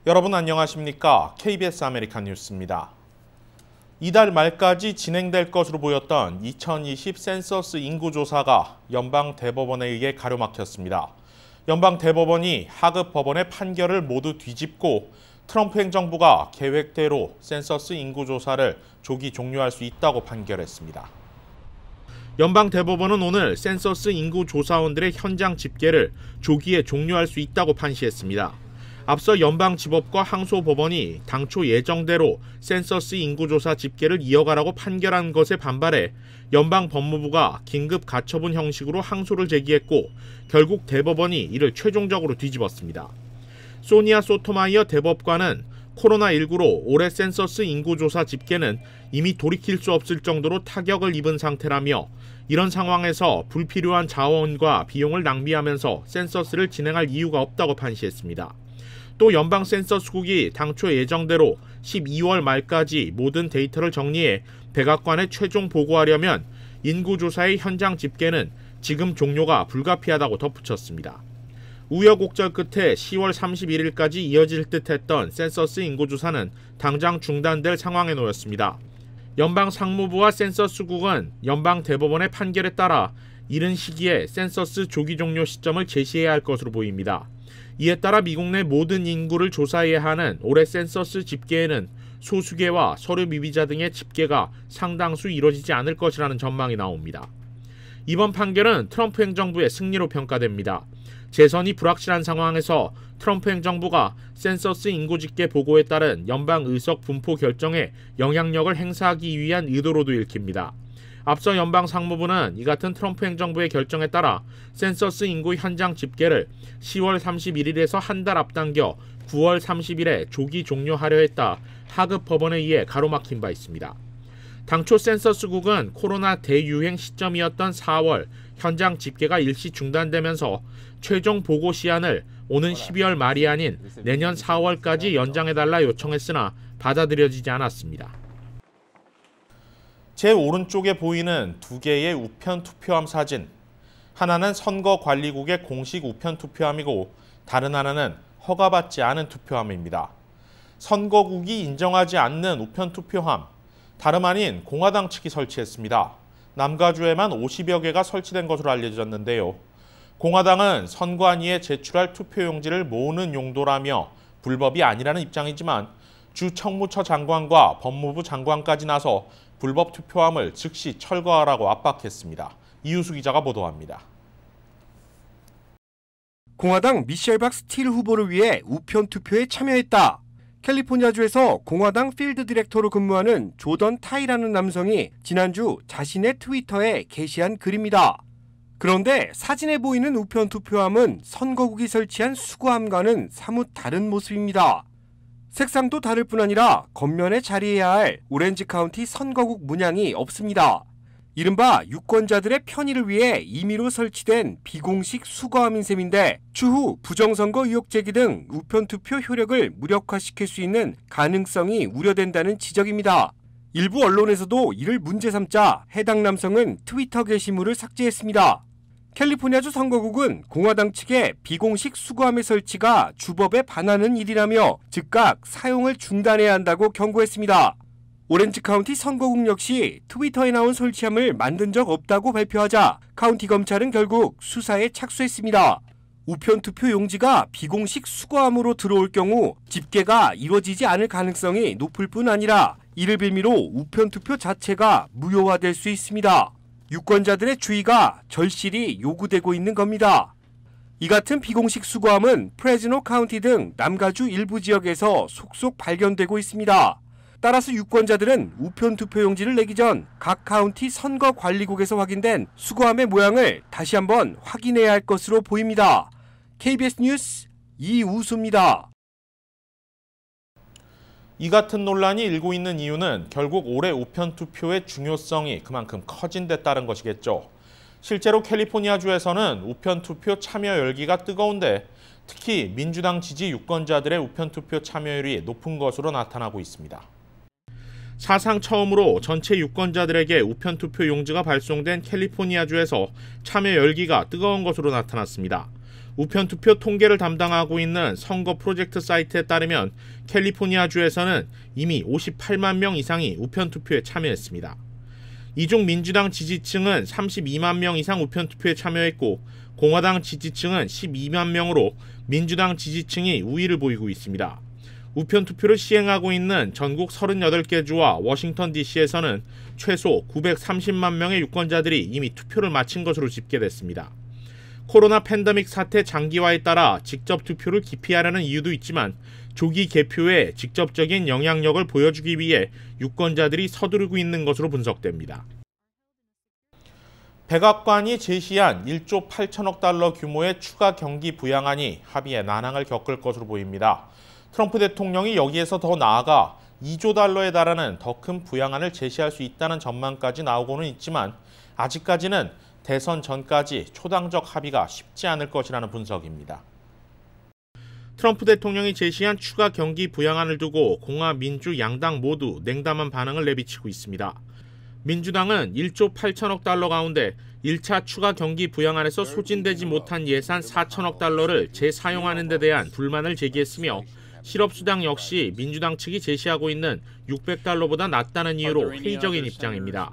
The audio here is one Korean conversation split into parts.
여러분 안녕하십니까? KBS 아메리칸 뉴스입니다. 이달 말까지 진행될 것으로 보였던 2020 센서스 인구조사가 연방대법원에 의해 가로막혔습니다. 연방대법원이 하급 법원의 판결을 모두 뒤집고 트럼프 행정부가 계획대로 센서스 인구조사를 조기 종료할 수 있다고 판결했습니다. 연방대법원은 오늘 센서스 인구조사원들의 현장 집계를 조기에 종료할 수 있다고 판시했습니다. 앞서 연방지법과 항소법원이 당초 예정대로 센서스 인구조사 집계를 이어가라고 판결한 것에 반발해 연방법무부가 긴급 가처분 형식으로 항소를 제기했고 결국 대법원이 이를 최종적으로 뒤집었습니다. 소니아 소토마이어 대법관은 코로나19로 올해 센서스 인구조사 집계는 이미 돌이킬 수 없을 정도로 타격을 입은 상태라며 이런 상황에서 불필요한 자원과 비용을 낭비하면서 센서스를 진행할 이유가 없다고 판시했습니다. 또 연방 센서스국이 당초 예정대로 12월 말까지 모든 데이터를 정리해 백악관에 최종 보고하려면 인구조사의 현장 집계는 지금 종료가 불가피하다고 덧붙였습니다. 우여곡절 끝에 10월 31일까지 이어질 듯했던 센서스 인구조사는 당장 중단될 상황에 놓였습니다. 연방상무부와 센서스국은 연방대법원의 판결에 따라 이른 시기에 센서스 조기 종료 시점을 제시해야 할 것으로 보입니다. 이에 따라 미국 내 모든 인구를 조사해야 하는 올해 센서스 집계에는 소수계와 서류 미비자 등의 집계가 상당수 이뤄지지 않을 것이라는 전망이 나옵니다. 이번 판결은 트럼프 행정부의 승리로 평가됩니다. 재선이 불확실한 상황에서 트럼프 행정부가 센서스 인구 집계 보고에 따른 연방 의석 분포 결정에 영향력을 행사하기 위한 의도로도 읽힙니다. 앞서 연방 상무부는 이 같은 트럼프 행정부의 결정에 따라 센서스 인구 현장 집계를 10월 31일에서 한 달 앞당겨 9월 30일에 조기 종료하려 했다 하급 법원에 의해 가로막힌 바 있습니다. 당초 센서스국은 코로나 대유행 시점이었던 4월 현장 집계가 일시 중단되면서 최종 보고 시한을 오는 12월 말이 아닌 내년 4월까지 연장해달라 요청했으나 받아들여지지 않았습니다. 제 오른쪽에 보이는 두 개의 우편 투표함 사진. 하나는 선거관리국의 공식 우편 투표함이고 다른 하나는 허가받지 않은 투표함입니다. 선거국이 인정하지 않는 우편 투표함. 다름 아닌 공화당 측이 설치했습니다. 남가주에만 50여 개가 설치된 것으로 알려졌는데요. 공화당은 선관위에 제출할 투표용지를 모으는 용도라며 불법이 아니라는 입장이지만 주 청무처 장관과 법무부 장관까지 나서 불법 투표함을 즉시 철거하라고 압박했습니다. 이유수 기자가 보도합니다. 공화당 미셸 박 스틸 후보를 위해 우편 투표에 참여했다. 캘리포니아주에서 공화당 필드 디렉터로 근무하는 조던 타이라는 남성이 지난주 자신의 트위터에 게시한 글입니다. 그런데 사진에 보이는 우편 투표함은 선거국이 설치한 수거함과는 사뭇 다른 모습입니다. 색상도 다를 뿐 아니라 겉면에 자리해야 할 오렌지 카운티 선거국 문양이 없습니다. 이른바 유권자들의 편의를 위해 임의로 설치된 비공식 수거함인 셈인데 추후 부정선거 의혹 제기 등 우편투표 효력을 무력화시킬 수 있는 가능성이 우려된다는 지적입니다. 일부 언론에서도 이를 문제 삼자 해당 남성은 트위터 게시물을 삭제했습니다. 캘리포니아주 선거국은 공화당 측의 비공식 수거함의 설치가 주법에 반하는 일이라며 즉각 사용을 중단해야 한다고 경고했습니다. 오렌지 카운티 선거국 역시 트위터에 나온 설치함을 만든 적 없다고 발표하자 카운티 검찰은 결국 수사에 착수했습니다. 우편 투표 용지가 비공식 수거함으로 들어올 경우 집계가 이루어지지 않을 가능성이 높을 뿐 아니라 이를 빌미로 우편 투표 자체가 무효화될 수 있습니다. 유권자들의 주의가 절실히 요구되고 있는 겁니다. 이 같은 비공식 수거함은 프레즈노 카운티 등 남가주 일부 지역에서 속속 발견되고 있습니다. 따라서 유권자들은 우편 투표용지를 내기 전 각 카운티 선거관리국에서 확인된 수거함의 모양을 다시 한번 확인해야 할 것으로 보입니다. KBS 뉴스 이우수입니다. 이 같은 논란이 일고 있는 이유는 결국 올해 우편 투표의 중요성이 그만큼 커진 데 따른 것이겠죠. 실제로 캘리포니아주에서는 우편 투표 참여 열기가 뜨거운데 특히 민주당 지지 유권자들의 우편 투표 참여율이 높은 것으로 나타나고 있습니다. 사상 처음으로 전체 유권자들에게 우편 투표 용지가 발송된 캘리포니아주에서 참여 열기가 뜨거운 것으로 나타났습니다. 우편투표 통계를 담당하고 있는 선거 프로젝트 사이트에 따르면 캘리포니아주에서는 이미 58만 명 이상이 우편투표에 참여했습니다. 이 중 민주당 지지층은 32만 명 이상 우편투표에 참여했고 공화당 지지층은 12만 명으로 민주당 지지층이 우위를 보이고 있습니다. 우편투표를 시행하고 있는 전국 38개 주와 워싱턴 DC에서는 최소 930만 명의 유권자들이 이미 투표를 마친 것으로 집계됐습니다. 코로나 팬데믹 사태 장기화에 따라 직접 투표를 기피하려는 이유도 있지만 조기 개표에 직접적인 영향력을 보여주기 위해 유권자들이 서두르고 있는 것으로 분석됩니다. 백악관이 제시한 1조 8천억 달러 규모의 추가 경기 부양안이 합의에 난항을 겪을 것으로 보입니다. 트럼프 대통령이 여기에서 더 나아가 2조 달러에 달하는 더 큰 부양안을 제시할 수 있다는 전망까지 나오고는 있지만 아직까지는 대선 전까지 초당적 합의가 쉽지 않을 것이라는 분석입니다. 트럼프 대통령이 제시한 추가 경기 부양안을 두고 공화, 민주 양당 모두 냉담한 반응을 내비치고 있습니다. 민주당은 1조 8천억 달러 가운데 1차 추가 경기 부양안에서 소진되지 못한 예산 4천억 달러를 재사용하는 데 대한 불만을 제기했으며 실업수당 역시 민주당 측이 제시하고 있는 600달러보다 낮다는 이유로 회의적인 입장입니다.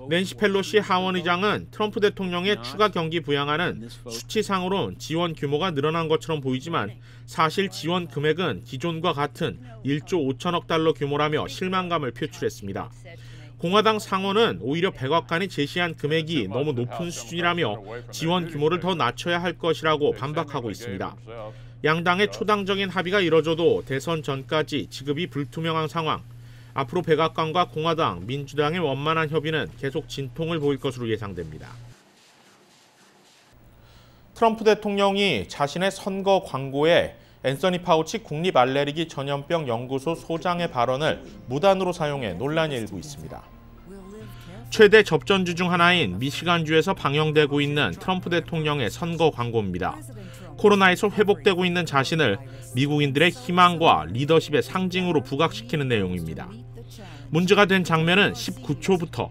낸시 펠로시 하원 의장은 트럼프 대통령의 추가 경기 부양안은 수치상으론 지원 규모가 늘어난 것처럼 보이지만 사실 지원 금액은 기존과 같은 1조 5천억 달러 규모라며 실망감을 표출했습니다. 공화당 상원은 오히려 백악관이 제시한 금액이 너무 높은 수준이라며 지원 규모를 더 낮춰야 할 것이라고 반박하고 있습니다. 양당의 초당적인 합의가 이뤄져도 대선 전까지 지급이 불투명한 상황, 앞으로 백악관과 공화당, 민주당의 원만한 협의는 계속 진통을 보일 것으로 예상됩니다. 트럼프 대통령이 자신의 선거 광고에 앤서니 파우치 국립 알레르기 전염병 연구소 소장의 발언을 무단으로 사용해 논란이 일고 있습니다. 최대 접전주 중 하나인 미시간주에서 방영되고 있는 트럼프 대통령의 선거 광고입니다. 코로나에서 회복되고 있는 자신을 미국인들의 희망과 리더십의 상징으로 부각시키는 내용입니다. 문제가 된 장면은 19초부터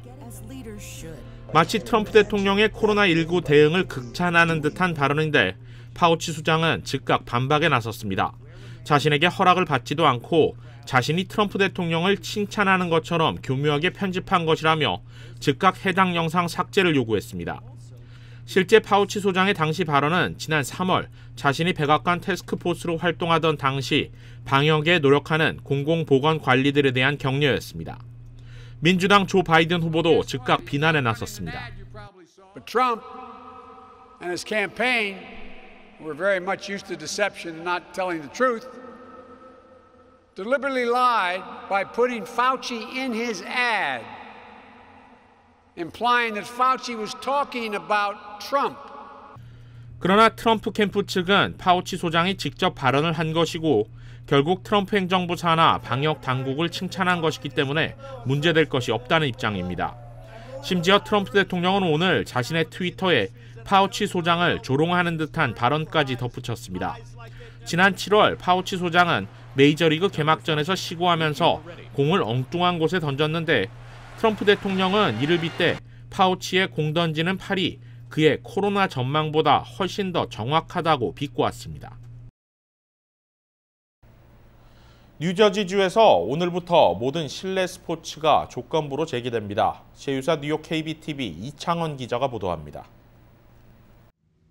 마치 트럼프 대통령의 코로나19 대응을 극찬하는 듯한 발언인데 파우치 수장은 즉각 반박에 나섰습니다. 자신에게 허락을 받지도 않고 자신이 트럼프 대통령을 칭찬하는 것처럼 교묘하게 편집한 것이라며 즉각 해당 영상 삭제를 요구했습니다. 실제 파우치 소장의 당시 발언은 지난 3월 자신이 백악관 태스크포스로 활동하던 당시 방역에 노력하는 공공보건관리들에 대한 격려였습니다. 민주당 조 바이든 후보도 즉각 비난에 나섰습니다. But Trump and his campaign were very much used to deception and not telling the truth. Deliberately lied by putting Fauci in his ad, implying that Fauci was talking about Trump. 그러나 트럼프 캠프 측은 파우치 소장이 직접 발언을 한 것이고 결국 트럼프 행정부 산하 방역 당국을 칭찬한 것이기 때문에 문제될 것이 없다는 입장입니다. 심지어 트럼프 대통령은 오늘 자신의 트위터에 파우치 소장을 조롱하는 듯한 발언까지 덧붙였습니다. 지난 7월 파우치 소장은 메이저리그 개막전에서 시구하면서 공을 엉뚱한 곳에 던졌는데 트럼프 대통령은 이를 빗대 파우치의 공 던지는 팔이 그의 코로나 전망보다 훨씬 더 정확하다고 비꼬았습니다. 뉴저지주에서 오늘부터 모든 실내 스포츠가 조건부로 재개됩니다. 제휴사 뉴욕 KBTV 이창원 기자가 보도합니다.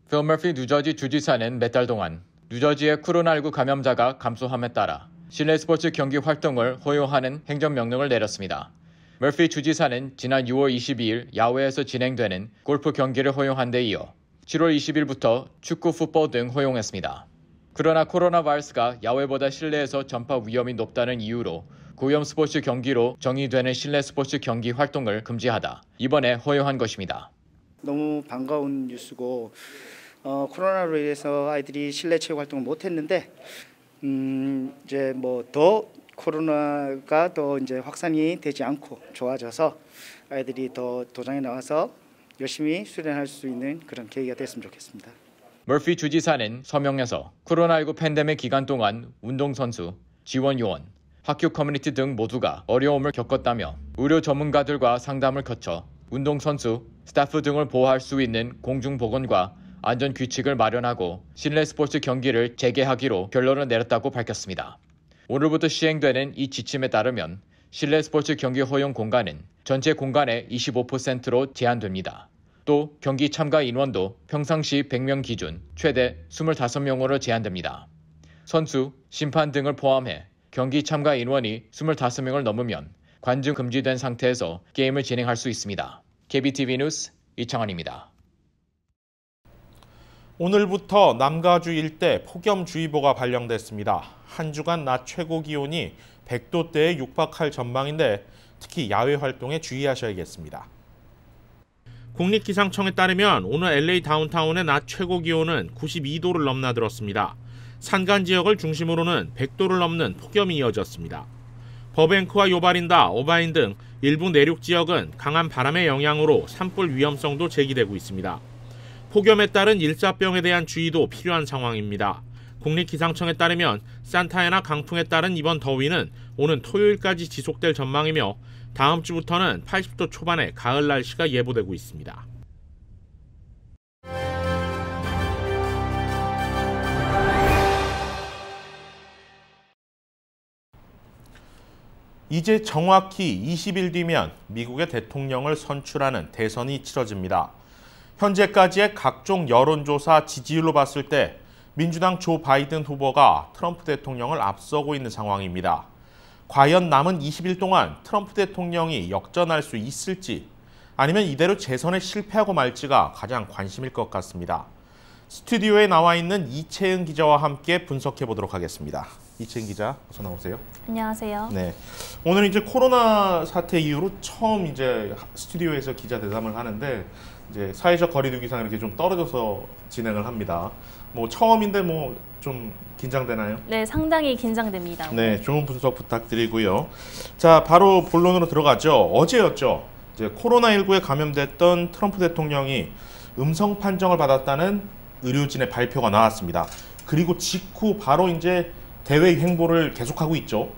필 머피 뉴저지 주지사는 몇 달 동안 뉴저지의 코로나19 감염자가 감소함에 따라 실내 스포츠 경기 활동을 허용하는 행정명령을 내렸습니다. 머피 주지사는 지난 6월 22일 야외에서 진행되는 골프 경기를 허용한 데 이어 7월 20일부터 축구, 풋볼 등 허용했습니다. 그러나 코로나 바이러스가 야외보다 실내에서 전파 위험이 높다는 이유로 고위험 스포츠 경기로 정의되는 실내 스포츠 경기 활동을 금지하다 이번에 허용한 것입니다. 너무 반가운 뉴스고 코로나로 인해서 아이들이 실내 체육 활동을 못했는데 이제 뭐 더 코로나가 더 이제 확산이 되지 않고 좋아져서 아이들이 더 도장에 나와서 열심히 수련할 수 있는 그런 계기가 됐으면 좋겠습니다. 머피 주지사는 서명에서 코로나19 팬데믹 기간 동안 운동선수, 지원요원, 학교 커뮤니티 등 모두가 어려움을 겪었다며 의료 전문가들과 상담을 거쳐 운동선수, 스태프 등을 보호할 수 있는 공중보건과 안전 규칙을 마련하고 실내 스포츠 경기를 재개하기로 결론을 내렸다고 밝혔습니다. 오늘부터 시행되는 이 지침에 따르면 실내 스포츠 경기 허용 공간은 전체 공간의 25%로 제한됩니다. 또 경기 참가 인원도 평상시 100명 기준 최대 25명으로 제한됩니다. 선수, 심판 등을 포함해 경기 참가 인원이 25명을 넘으면 관중 금지된 상태에서 게임을 진행할 수 있습니다. KBTV 뉴스 이창환입니다. 오늘부터 남가주 일대 폭염주의보가 발령됐습니다. 한 주간 낮 최고 기온이 100도대에 육박할 전망인데 특히 야외 활동에 주의하셔야겠습니다. 국립기상청에 따르면 오늘 LA 다운타운의 낮 최고 기온은 92도를 넘나들었습니다. 산간 지역을 중심으로는 100도를 넘는 폭염이 이어졌습니다. 버뱅크와 요바린다, 오바인 등 일부 내륙 지역은 강한 바람의 영향으로 산불 위험성도 제기되고 있습니다. 폭염에 따른 일사병에 대한 주의도 필요한 상황입니다. 국립기상청에 따르면 산타애나 강풍에 따른 이번 더위는 오는 토요일까지 지속될 전망이며 다음 주부터는 80도 초반의 가을 날씨가 예보되고 있습니다. 이제 정확히 20일 뒤면 미국의 대통령을 선출하는 대선이 치러집니다. 현재까지의 각종 여론조사 지지율로 봤을 때 민주당 조 바이든 후보가 트럼프 대통령을 앞서고 있는 상황입니다. 과연 남은 20일 동안 트럼프 대통령이 역전할 수 있을지 아니면 이대로 재선에 실패하고 말지가 가장 관심일 것 같습니다. 스튜디오에 나와 있는 이채은 기자와 함께 분석해 보도록 하겠습니다. 이채은 기자, 어서 나오세요. 안녕하세요. 네, 오늘 이제 코로나 사태 이후로 처음 이제 스튜디오에서 기자 대담을 하는데 이제 사회적 거리두기상 이렇게 좀 떨어져서 진행을 합니다. 뭐 처음인데 뭐 좀 긴장되나요? 네, 상당히 긴장됩니다. 네, 좋은 분석 부탁드리고요. 자, 바로 본론으로 들어가죠. 어제였죠. 이제 코로나19에 감염됐던 트럼프 대통령이 음성 판정을 받았다는 의료진의 발표가 나왔습니다. 그리고 직후 바로 이제 대외 행보를 계속하고 있죠.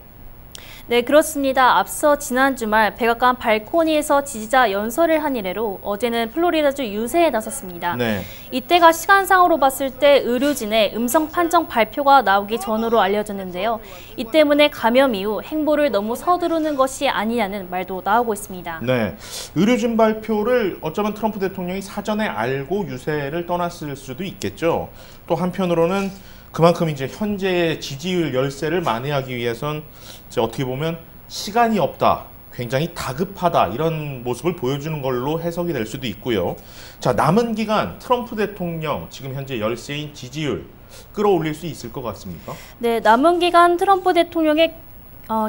네, 그렇습니다. 앞서 지난 주말 백악관 발코니에서 지지자 연설을 한 이래로 어제는 플로리다주 유세에 나섰습니다. 네. 이때가 시간상으로 봤을 때 의료진의 음성 판정 발표가 나오기 전으로 알려졌는데요. 이 때문에 감염 이후 행보를 너무 서두르는 것이 아니냐는 말도 나오고 있습니다. 네, 의료진 발표를 어쩌면 트럼프 대통령이 사전에 알고 유세를 떠났을 수도 있겠죠. 또 한편으로는 그만큼 이제 현재의 지지율 열세를 만회하기 위해선 이제 어떻게 보면 시간이 없다, 굉장히 다급하다 이런 모습을 보여주는 걸로 해석이 될 수도 있고요. 자, 남은 기간 트럼프 대통령 지금 현재 열세인 지지율 끌어올릴 수 있을 것 같습니까? 네, 남은 기간 트럼프 대통령의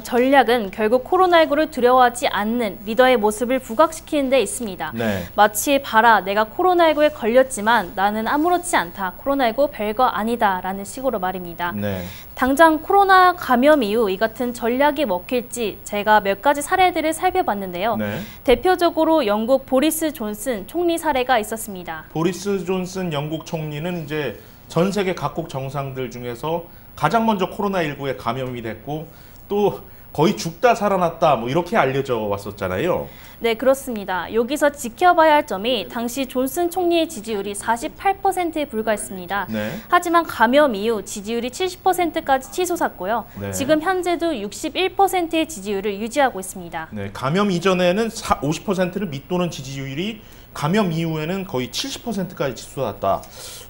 전략은 결국 코로나19를 두려워하지 않는 리더의 모습을 부각시키는 데 있습니다. 네. 마치 봐라, 내가 코로나19에 걸렸지만 나는 아무렇지 않다. 코로나19 별거 아니다. 라는 식으로 말입니다. 네. 당장 코로나 감염 이후 이 같은 전략이 먹힐지 제가 몇 가지 사례들을 살펴봤는데요. 네. 대표적으로 영국 보리스 존슨 총리 사례가 있었습니다. 보리스 존슨 영국 총리는 이제 전 세계 각국 정상들 중에서 가장 먼저 코로나19에 감염이 됐고 또 거의 죽다 살아났다 뭐 이렇게 알려져 왔었잖아요. 네, 그렇습니다. 여기서 지켜봐야 할 점이 당시 존슨 총리의 지지율이 48%에 불과했습니다. 네. 하지만 감염 이후 지지율이 70%까지 치솟았고요. 네. 지금 현재도 61%의 지지율을 유지하고 있습니다. 네, 감염 이전에는 50%를 밑도는 지지율이 감염 이후에는 거의 70%까지 치솟았다.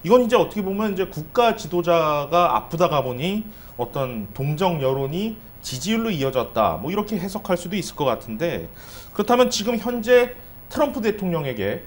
이건 이제 어떻게 보면 이제 국가 지도자가 아프다가 보니 어떤 동정 여론이 지지율로 이어졌다. 뭐 이렇게 해석할 수도 있을 것 같은데 그렇다면 지금 현재 트럼프 대통령에게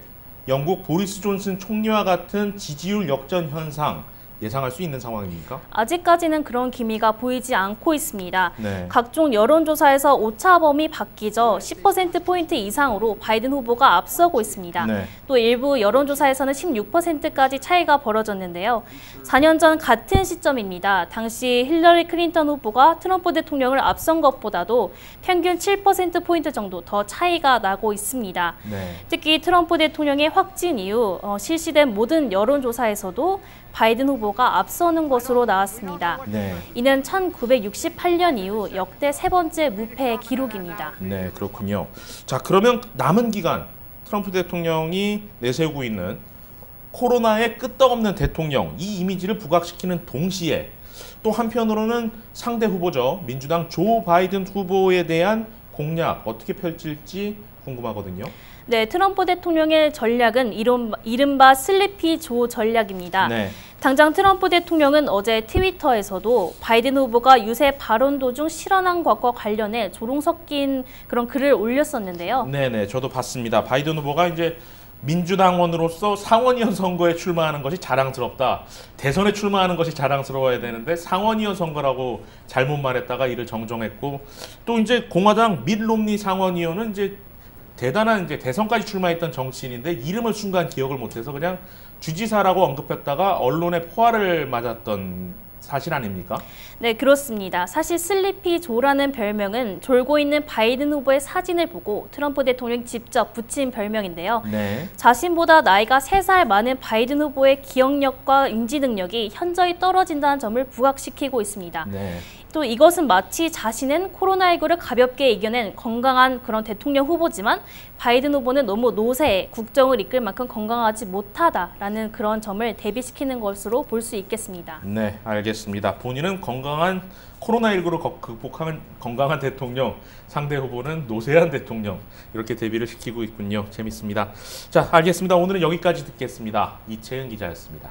영국 보리스 존슨 총리와 같은 지지율 역전 현상 예상할 수 있는 상황입니까? 아직까지는 그런 기미가 보이지 않고 있습니다. 네. 각종 여론조사에서 오차범위 바뀌죠. 10%포인트 이상으로 바이든 후보가 앞서고 있습니다. 네. 또 일부 여론조사에서는 16%까지 차이가 벌어졌는데요. 4년 전 같은 시점입니다. 당시 힐러리 클린턴 후보가 트럼프 대통령을 앞선 것보다도 평균 7%포인트 정도 더 차이가 나고 있습니다. 네. 특히 트럼프 대통령의 확진 이후 실시된 모든 여론조사에서도 바이든 후보가 앞서는 것으로 나왔습니다. 네. 이는 1968년 이후 역대 세 번째 무패 기록입니다. 네, 그렇군요. 자, 그러면 남은 기간 트럼프 대통령이 내세우고 있는 코로나의 끄떡없는 대통령 이 이미지를 부각시키는 동시에 또 한편으로는 상대 후보죠. 민주당 조 바이든 후보에 대한 공략 어떻게 펼칠지 궁금하거든요. 네, 트럼프 대통령의 전략은 이른바 슬리피 조 전략입니다. 네. 당장 트럼프 대통령은 어제 트위터에서도 바이든 후보가 유세 발언 도중 실현한 것과 관련해 조롱 섞인 그런 글을 올렸었는데요. 네네, 저도 봤습니다. 바이든 후보가 이제 민주당원으로서 상원의원 선거에 출마하는 것이 자랑스럽다. 대선에 출마하는 것이 자랑스러워야 되는데 상원의원 선거라고 잘못 말했다가 이를 정정했고, 또 이제 공화당 밋 롬니 상원의원은 이제 대단한 이제 대선까지 출마했던 정치인인데 이름을 순간 기억을 못해서 그냥 주지사라고 언급했다가 언론의 포화를 맞았던 사실 아닙니까? 네, 그렇습니다. 사실 슬리피 조라는 별명은 졸고 있는 바이든 후보의 사진을 보고 트럼프 대통령이 직접 붙인 별명인데요. 네. 자신보다 나이가 3살 많은 바이든 후보의 기억력과 인지 능력이 현저히 떨어진다는 점을 부각시키고 있습니다. 네. 또 이것은 마치 자신은 코로나19를 가볍게 이겨낸 건강한 그런 대통령 후보지만 바이든 후보는 너무 노쇠해 국정을 이끌 만큼 건강하지 못하다라는 그런 점을 대비시키는 것으로 볼 수 있겠습니다. 네, 알겠습니다. 본인은 건강한 코로나19를 극복하는 건강한 대통령, 상대 후보는 노쇠한 대통령, 이렇게 대비를 시키고 있군요. 재밌습니다. 자, 알겠습니다. 오늘은 여기까지 듣겠습니다. 이채은 기자였습니다.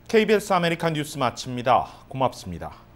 KBS 아메리칸 뉴스 마칩니다. 고맙습니다.